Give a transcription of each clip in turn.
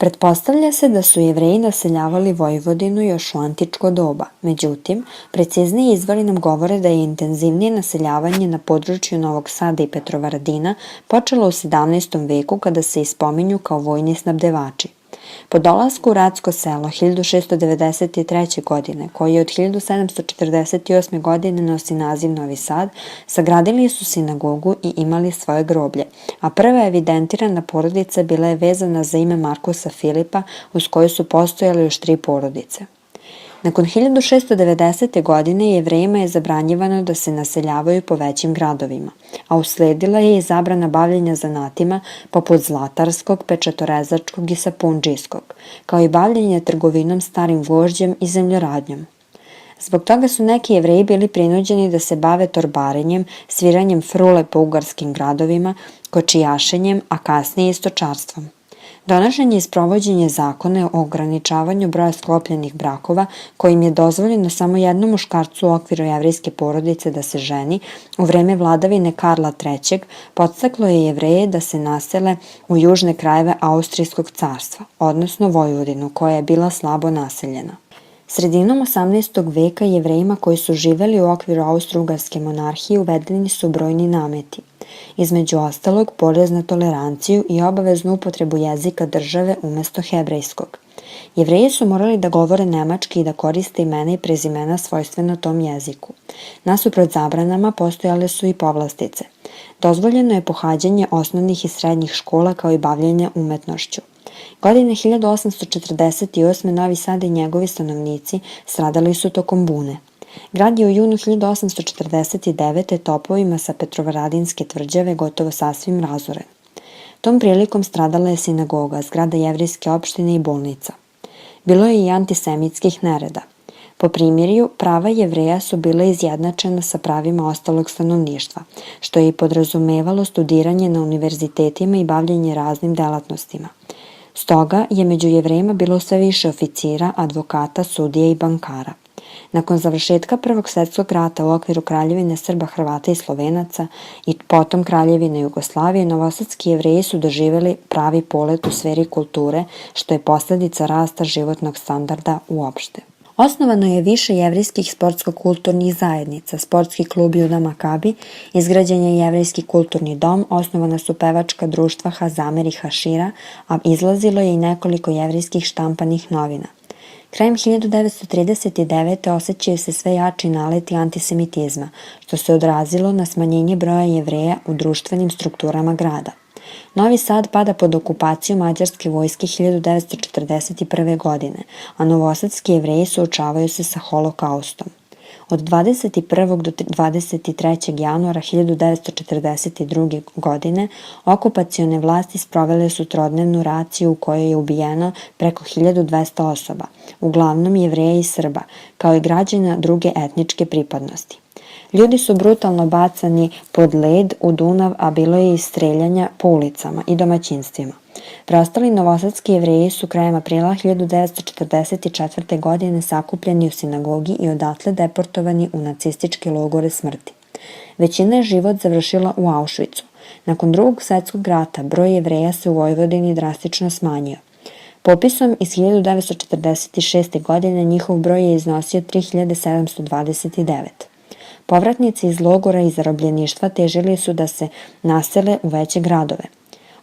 Pretpostavlja se da su Jevreji naseljavali Vojvodinu još u antičko doba, međutim, precizniji izvori nam govore da je intenzivnije naseljavanje na području Novog Sada i Petrovaradina počelo u 17. veku kada se ispominju kao vojni snabdevači. Po dolasku u Ratsko selo 1693. godine, koji je od 1748. godine nosi naziv Novi Sad, sagradili su sinagogu i imali svoje groblje, a prva evidentirana porodica bila je vezana za ime Markusa Filipa, uz koju su postojale još 3 porodice. Nakon 1690. godine Jevrejima je zabranjivano da se naseljavaju po većim gradovima, a usledila je i zabrana bavljenja zanatima poput zlatarskog, pečatorezačkog i sapundžijskog, kao i bavljenje trgovinom starim gvožđem i zemljoradnjom. Zbog toga su neki Jevreji bili prinuđeni da se bave torbarenjem, sviranjem frule po ugarskim gradovima, kočijašenjem, a kasnije i stočarstvom. Donošenje i sprovođenje zakona o ograničavanju broja sklopljenih brakova, kojim je dozvoljeno samo jednom muškarcu u okviru jevrejske porodice da se ženi, u vreme vladavine Karla III. Podstaklo je Jevreje da se nasele u južne krajeve Austrijskog carstva, odnosno Vojvodinu, koja je bila slabo naseljena. Sredinom 18. veka Jevrejima koji su živeli u okviru Austro-Ugarske monarhije uvedeni su brojni nameti. Između ostalog, porez na toleranciju i obaveznu upotrebu jezika države umesto hebrejskog. Jevreji su morali da govore nemački i da koriste imena i prezimena svojstveno tom jeziku. Nasuprot zabranama postojale su i povlastice. Dozvoljeno je pohađanje osnovnih i srednjih škola kao i bavljenje umetnošću. Godine 1848. Novi Sad i njegovi stanovnici stradali su tokom bune. Grad je u junu 1849. topovima sa Petrovaradinske tvrđave gotovo sasvim razoren. Tom prilikom stradala je sinagoga, zgrada jevrejske opštine i bolnica. Bilo je i antisemitskih nereda. Po primirju, prava Jevreja su bila izjednačena sa pravima ostalog stanovništva, što je i podrazumevalo studiranje na univerzitetima i bavljenje raznim delatnostima. Stoga je među Jevrejima bilo sve više oficira, advokata, sudija i bankara. Nakon završetka Prvog svjetskog rata u okviru Kraljevine Srba, Hrvata i Slovenaca i potom Kraljevine Jugoslavije, novosadski Jevreji su doživjeli pravi polet u sferi kulture, što je posljedica rasta životnog standarda uopšte. Osnovano je više jevrejskih sportsko-kulturnih zajednica, sportski klub Juda Makabi, izgrađen je jevrejski kulturni dom, osnovana su pevačka društva Hazamer i Hašira, a izlazilo je i nekoliko jevrejskih štampanih novina. Krajem 1939. osjećaju se sve jači naleti antisemitizma, što se odrazilo na smanjenje broja Jevreja u društvenim strukturama grada. Novi Sad pada pod okupaciju mađarske vojske 1941. godine, a novosadski Jevreji suočavaju se sa holokaustom. Od 21. do 23. januara 1942. godine okupacione vlasti sprovele su trodnevnu raciju u kojoj je ubijeno preko 1200 osoba, uglavnom Jevreja i Srba, kao i građana druge etničke pripadnosti. Ljudi su brutalno bacani pod led u Dunav, a bilo je i streljanja po ulicama i domaćinstvima. Preostali novosadski Jevreji su krajem aprila 1944. godine sakupljeni u sinagogi i odatle deportovani u nacističke logore smrti. Većina je život završila u Auschwitzu. Nakon Drugog svjetskog rata broj Jevreja se u Vojvodini drastično smanjio. Popisom iz 1946. godine njihov broj je iznosio 3729. Povratnici iz logora i zarobljeništva težili su da se nasele u veće gradove,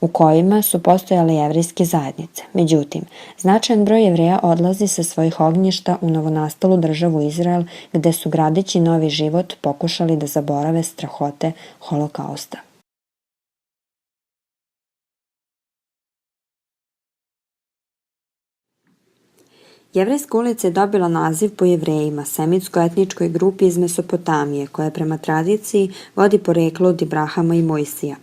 u kojima su postojale jevrejske zajednice. Međutim, značajan broj Jevreja odlazi sa svojih ognjišta u novonastalu državu Izrael, gde su gradeći novi život pokušali da zaborave strahote holokausta. Jevrejska ulica je dobila naziv po Jevrejima, semitsko-etničkoj grupi iz Mesopotamije, koja prema tradiciji vodi poreklo od Ibrahama i Mojsija.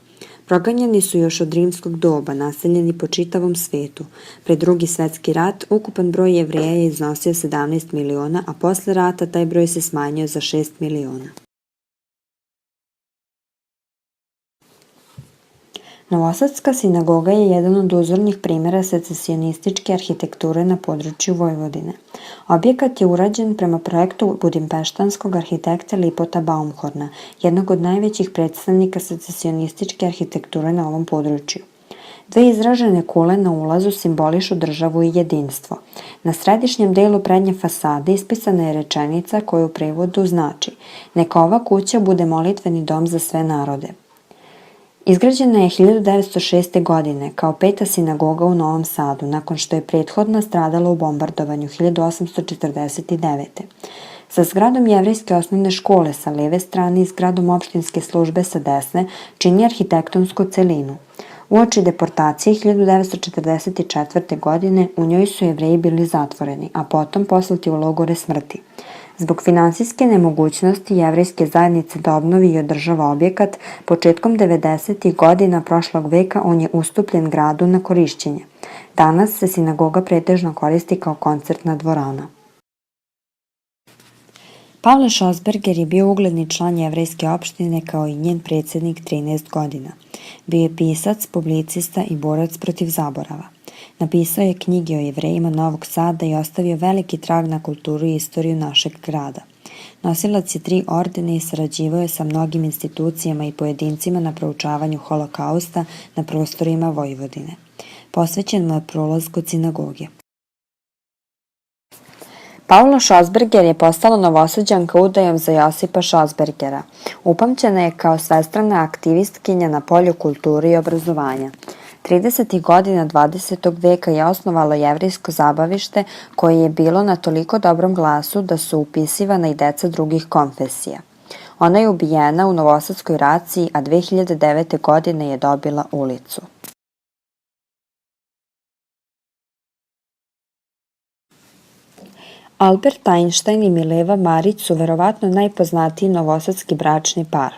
Proganjani su još od rimskog doba, naseljeni po čitavom svetu. Pred Drugi svjetski rat ukupan broj Jevreja je iznosio 17 miliona, a posle rata taj broj se smanjio za 6 miliona. Novosadska sinagoga je jedan od uzornih primjera secesionističke arhitekture na području Vojvodine. Objekat je urađen prema projektu budimpeštanskog arhitekta Lipota Baumhorna, jednog od najvećih predstavnika secesionističke arhitekture na ovom području. Dve izražene kule na ulazu simbolišu državu i jedinstvo. Na središnjem delu prednje fasade ispisana je rečenica koja u prevodu znači: "Neka ova kuća bude molitveni dom za sve narode." Izgrađena je 1906. godine kao peta sinagoga u Novom Sadu, nakon što je prethodna stradala u bombardovanju 1849. Sa zgradom Jevrejske osnovne škole sa leve strane i zgradom opštinske službe sa desne čini arhitektonsku celinu. Uoči deportacije 1944. godine u njoj su Jevreji bili zatvoreni, a potom poslati u logore smrti. Zbog finansijske nemogućnosti jevrejske zajednice da obnovi i održava objekat, početkom 90. godina prošlog veka on je ustupljen gradu na korišćenje. Danas se sinagoga pretežno koristi kao koncertna dvorana. Pavle Šosberger je bio ugledni član jevrejske opštine kao i njen predsjednik 13 godina. Bio je pisac, publicista i borac protiv zaborava. Napisao je knjige o Jevrejima Novog Sada i ostavio veliki trag na kulturu i istoriju našeg grada. Nosilac je 3 ordena i sarađivao je sa mnogim institucijama i pojedincima na proučavanju holokausta na prostorima Vojvodine. Posvećen mu je prolaz kod sinagoge. Paula Šosberger je postala Novosađanka udajom za Josipa Šosbergera. Upamćena je kao svestrana aktivistkinja na polju kulture i obrazovanja. 30. godina 20. veka je osnovalo jevrejsko zabavište koje je bilo na toliko dobrom glasu da su upisivana i deca drugih konfesija. Ona je ubijena u Novosadskoj raciji, a 2009. godine je dobila ulicu. Albert Einstein i Mileva Marić su verovatno najpoznatiji novosadski bračni par.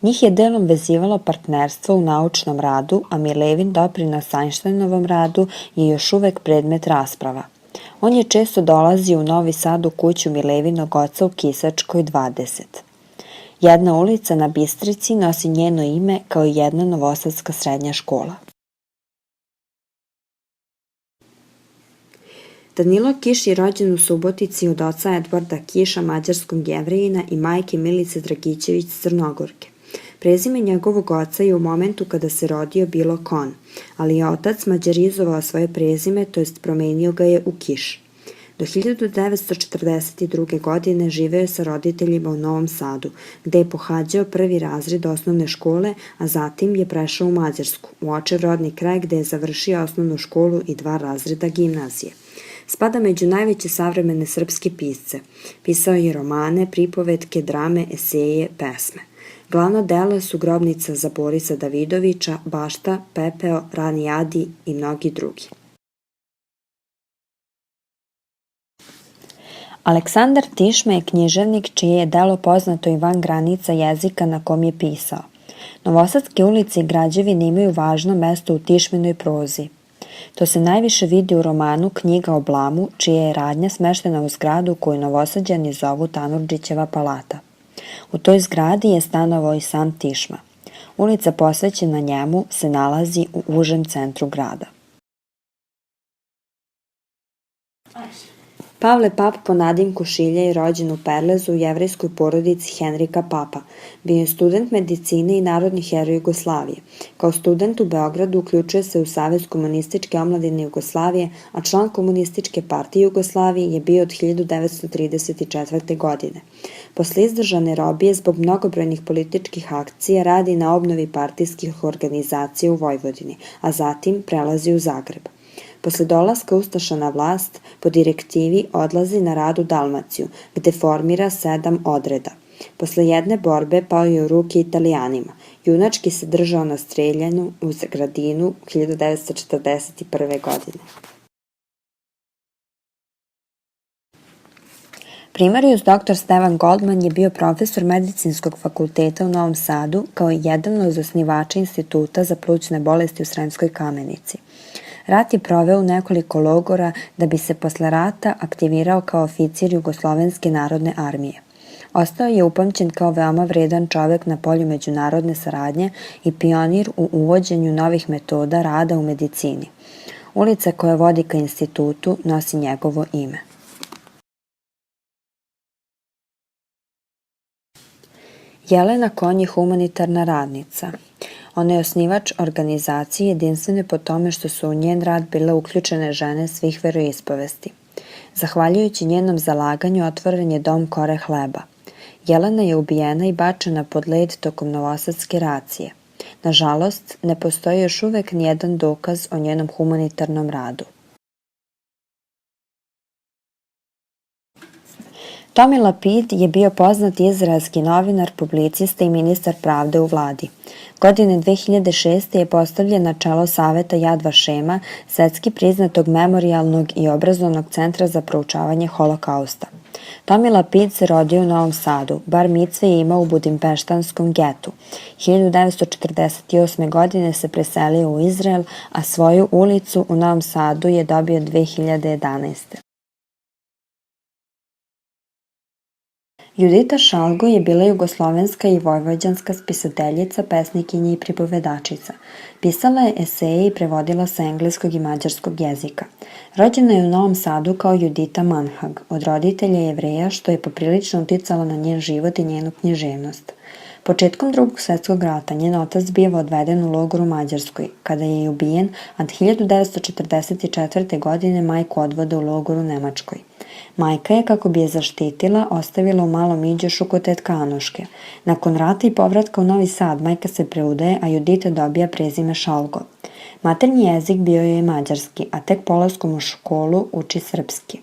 Njih je delom vezivalo partnerstvo u naučnom radu, a Milevin doprinos Einsteinovom radu je još uvek predmet rasprava. On je često dolazio u Novi Sad u kuću Milevinog oca u Kisačkoj 20. Jedna ulica na Bistrici nosi njeno ime kao i jedna novosadska srednja škola. Danilo Kiš je rođen u Subotici od oca Edvarda Kiša, mađarskog Jevrejina, i majke Milice Dragićević, Crnogorke. Prezime njegovog oca je u momentu kada se rodio bilo Kon, ali je otac mađarizovao svoje prezime, to jest promenio ga je u Kiš. Do 1942. godine živeo je sa roditeljima u Novom Sadu, gde je pohađao 1. razred osnovne škole, a zatim je prešao u Mađarsku, u očev rodni kraj gde je završio osnovnu školu i 2 razreda gimnazije. Spada među najveće savremene srpske pisce. Pisao je romane, pripovetke, drame, eseje, pesme. Glavna dela su Grobnica za Borisa Davidovića, Bašta, Pepeo, Rani Adi i mnogi drugi. Aleksandar Tišma je književnik čije je delo poznato i van granica jezika na kom je pisao. Novosadske ulice i građevine imaju važno mesto u Tišminoj prozi. To se najviše vidi u romanu Knjiga o Blamu, čija je radnja smeštena u zgradu koju Novosađani zovu Tanurdžićeva palata. U toj zgradi je stanovao i sam Tišma. Ulica posvećena njemu se nalazi u užem centru grada. Pavle Pap po nadimku Šilja je rođen u Perlezu u jevrejskoj porodici Henrika Papa. Bio je student medicine i narodni heroj Jugoslavije. Kao student u Beogradu uključuje se u Savez komunističke omladine Jugoslavije, a član Komunističke partije Jugoslavije je bio od 1934. godine. Posle izdržane robije zbog mnogobrojnih političkih akcija radi na obnovi partijskih organizacija u Vojvodini, a zatim prelazi u Zagreb. Posle dolaska Ustaša na vlast, po direktivi odlazi na rad u Dalmaciju, gde formira 7 odreda. Posle jedne borbe pao je u ruke Italijanima. Junački se držao na streljanju u Gradinu 1941. godine. Primarius dr. Stevan Goldman je bio profesor Medicinskog fakulteta u Novom Sadu, kao i jedan od osnivača Instituta za plućne bolesti u Sremskoj Kamenici. Rat je proveo u nekoliko logora da bi se posle rata aktivirao kao oficir Jugoslovenske narodne armije. Ostao je upamćen kao veoma vredan čovek na polju međunarodne saradnje i pionir u uvođenju novih metoda rada u medicini. Ulica koja vodi ka institutu nosi njegovo ime. Jelena Konj je humanitarna radnica. Ona je osnivač organizacije jedinstvene po tome što su u njen rad bile uključene žene svih veroispovesti. Zahvaljujući njenom zalaganju otvoren je dom Kore hleba. Jelena je ubijena i bačena pod led tokom novosadske racije. Nažalost, ne postoji još uvek nijedan dokaz o njenom humanitarnom radu. Tomi Lapid je bio poznat izraelski novinar, publicista i ministar pravde u vladi. Godine 2006. je postavljen na čelo Saveta Yad Vašema, svetski priznatog memorijalnog i obrazovnog centra za proučavanje holokausta. Tomi Lapid se rodio u Novom Sadu, bar micve je imao u budimpeštanskom getu. 1948. godine se preselio u Izrael, a svoju ulicu u Novom Sadu je dobio 2011. Judita Šalgo je bila jugoslovenska i vojvođanska spisateljica, pesnikinja i pripovedačica. Pisala je eseje i prevodila sa engleskog i mađarskog jezika. Rođena je u Novom Sadu kao Judita Manhag, od roditelja Jevreja, što je poprilično uticalo na njen život i njenu književnost. Početkom Drugog svetskog rata njen otac biva odveden u logor u Mađarskoj, kada je i ubijen, a 1944. godine majku odvode u logor u Nemačkoj. Majka je, kako bi je zaštitila, ostavila u Malom Iđošu kod tetka Anoške. Nakon rata i povratka u Novi Sad, majka se preudaje, a Judita dobija prezime Šalgo. Maternji jezik bio je mađarski, a tek polaskom u školu uči srpski.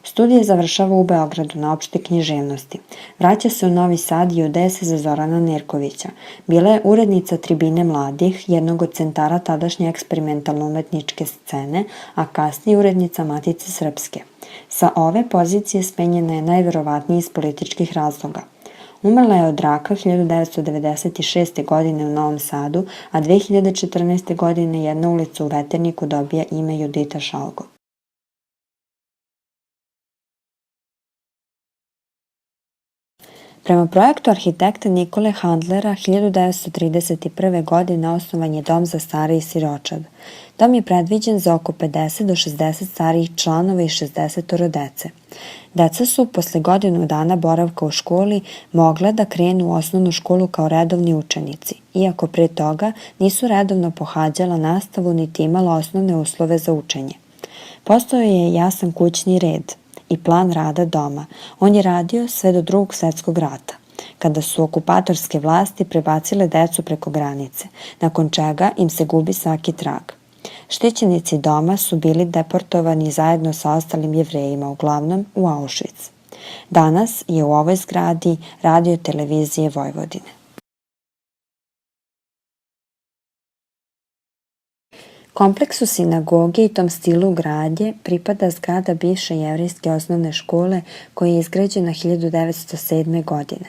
Studije završava u Beogradu na opštoj književnosti. Vraća se u Novi Sad i udaje se za Zorana Nerkovića. Bila je urednica Tribine mladih, jednog od centara tadašnje eksperimentalno-umetničke scene, a kasnije urednica Matice srpske. Sa ove pozicije smenjena je najverovatnije iz političkih razloga. Umrla je od raka 1996. godine u Novom Sadu, a 2014. godine jedna ulica u Veterniku dobija ime Judita Šalgo. Prema projektu arhitekta Nikole Handlera 1931. godine osnovan je dom za stare i siročad. Dom je predviđen za oko 50 do 60 starijih članova i 60 dece. Deca su posle godinu dana boravka u školi mogle da krenu u osnovnu školu kao redovni učenici, iako pre toga nisu redovno pohađala nastavu niti imala osnovne uslove za učenje. Postojao je jasan kućni red i plan rada doma. On je radio sve do Drugog svetskog rata, kada su okupatorske vlasti prebacile decu preko granice, nakon čega im se gubi svaki trag. Štićenici doma su bili deportovani zajedno sa ostalim Jevrejima, uglavnom u Auschwitz. Danas je u ovoj zgradi radio televizije Vojvodine. Kompleksu sinagoge i tom stilu gradnje pripada zgrada bivše jevrejske osnovne škole koja je izgrađena 1907. godine.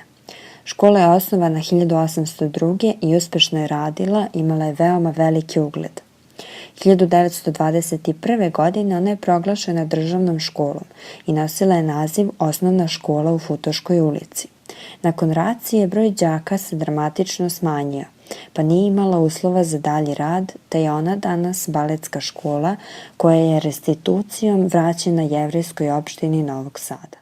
Škola je osnovana 1802. i uspešno je radila, imala je veoma veliki ugled. 1921. godine ona je proglašena državnom školom i nosila je naziv Osnovna škola u Futoškoj ulici. Nakon racije broj đaka se dramatično smanjio, pa nije imala uslova za dalji rad, te je ona danas baletska škola koja je restitucijom vraćena jevrejskoj opštini Novog Sada.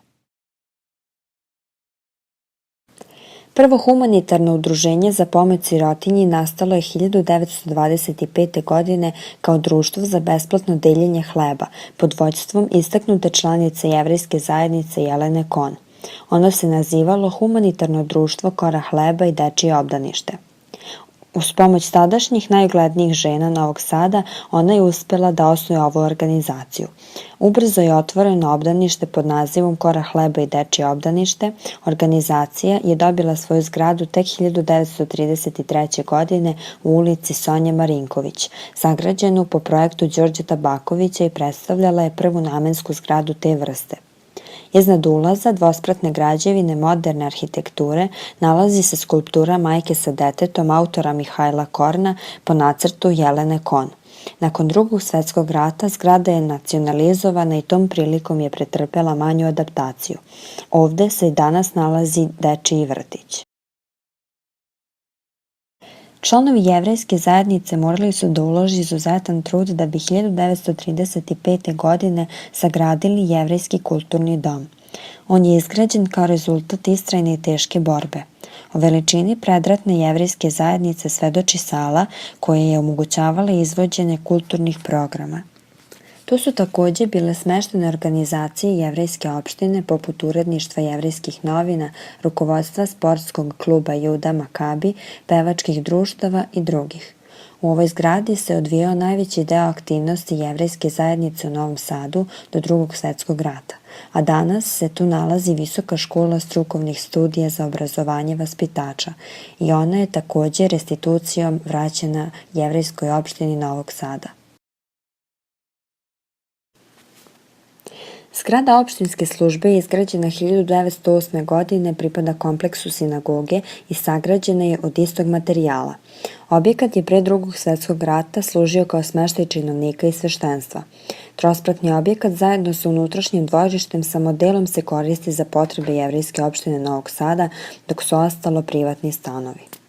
Prvo humanitarno udruženje za pomoć sirotinji nastalo je 1925. godine kao društvo za besplatno deljenje hleba pod vođstvom istaknute članice jevrejske zajednice Jelene Kon. Ono se nazivalo Humanitarno društvo Kora hleba i dečije obdanište. Uz pomoć tadašnjih najuglednijih žena Novog Sada, ona je uspela da osnuje ovu organizaciju. Ubrzo je otvoreno obdanište pod nazivom Kora hleba i dečije obdanište. Organizacija je dobila svoju zgradu tek 1933. godine u ulici Sonje Marinković, sagrađenu po projektu Đorđa Tabakovića i predstavljala je prvu namensku zgradu te vrste. Iznad ulaza dvospratne građevine moderne arhitekture nalazi se skulptura Majke sa detetom autora Mihajla Korna po nacrtu Jelene Kon. Nakon Drugog svetskog rata zgrada je nacionalizovana i tom prilikom je pretrpela manju adaptaciju. Ovde se i danas nalazi dečiji vrtić. Članovi jevrejske zajednice morali su da uloži izuzetan trud da bi 1935. godine sagradili jevrejski kulturni dom. On je izgrađen kao rezultat istrajne i teške borbe. O veličini predratne jevrejske zajednice svedoči sala koja je omogućavala izvođenje kulturnih programa. Tu su takođe bile smeštene organizacije jevrejske opštine poput uredništva jevrejskih novina, rukovodstva sportskog kluba Juda Makabi, pevačkih društava i drugih. U ovoj zgradi se odvijao najveći deo aktivnosti jevrejske zajednice u Novom Sadu do Drugog svetskog rata, a danas se tu nalazi Visoka škola strukovnih studija za obrazovanje vaspitača i ona je takođe restitucijom vraćena jevrejskoj opštini Novog Sada. Zgrada opštinske službe je izgrađena 1908. godine, pripada kompleksu sinagoge i sagrađena je od istog materijala. Objekat je pre Drugog svetskog rata služio kao smeštaj činovnika i sveštenstva. Trospratni objekat zajedno sa unutrašnjim dvorištem samo delom se koristi za potrebe jevrejske opštine Novog Sada, dok su ostalo privatni stanovi.